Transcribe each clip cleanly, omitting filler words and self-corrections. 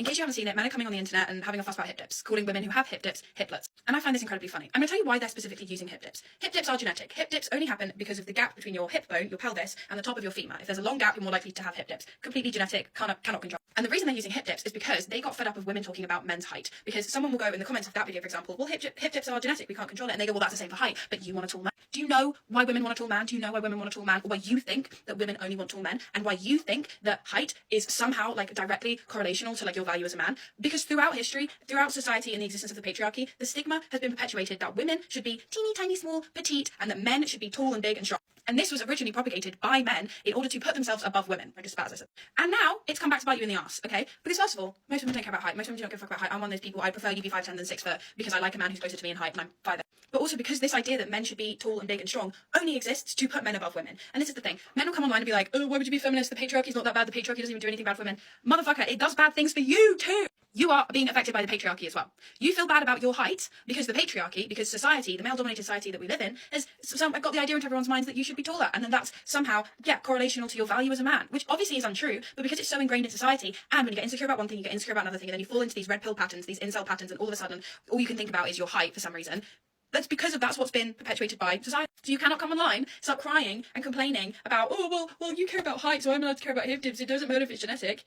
In case you haven't seen it, men are coming on the internet and having a fuss about hip dips, calling women who have hip dips hiplets. And I find this incredibly funny. I'm going to tell you why they're specifically using hip dips. Hip dips are genetic. Hip dips only happen because of the gap between your hip bone, your pelvis, and the top of your femur. If there's a long gap, you're more likely to have hip dips. Completely genetic, cannot control. And the reason they're using hip dips is because they got fed up of women talking about men's height. Because someone will go in the comments of that video, for example, well, hip dips are genetic, we can't control it. And they go, well, that's the same for height, but you want a tall man. Do you know why women want a tall man? Do you know why women want a tall man? Or why you think that women only want tall men? And why you think that height is somehow like directly correlational to like your value as a man? Because throughout history, throughout society and the existence of the patriarchy, the stigma has been perpetuated that women should be teeny tiny, small, petite, and that men should be tall and big and strong. And this was originally propagated by men in order to put themselves above women, like just about as I said. And now it's come back to bite you in the ass, okay? Because first of all, most women don't care about height. Most women do not give a fuck about height. I'm one of those people. I prefer you be 5'10" than 6 foot because I like a man who's closer to me in height and I'm 5'8". But also because this idea that men should be tall and big and strong only exists to put men above women. And this is the thing. Men will come online and be like, oh, why would you be feminist? The patriarchy's not that bad. The patriarchy doesn't even do anything bad for women. Motherfucker, it does bad things for you too. You are being affected by the patriarchy as well. You feel bad about your height because the patriarchy, because society, the male-dominated society that we live in, has got the idea into everyone's minds that you should be taller, and then that's somehow, correlational to your value as a man, which obviously is untrue, but because it's so ingrained in society, and when you get insecure about one thing, you get insecure about another thing, and then you fall into these red pill patterns, these incel patterns, and all of a sudden, all you can think about is your height for some reason. That's because that's what's been perpetuated by society. So you cannot come online, start crying and complaining about, oh, well, you care about height, so I'm allowed to care about hip dips. It doesn't matter if it's genetic.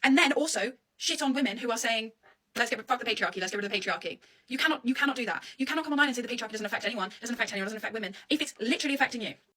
And then also shit on women who are saying, fuck the patriarchy, let's get rid of the patriarchy. You cannot do that. You cannot come online and say the patriarchy doesn't affect anyone, doesn't affect women, if it's literally affecting you.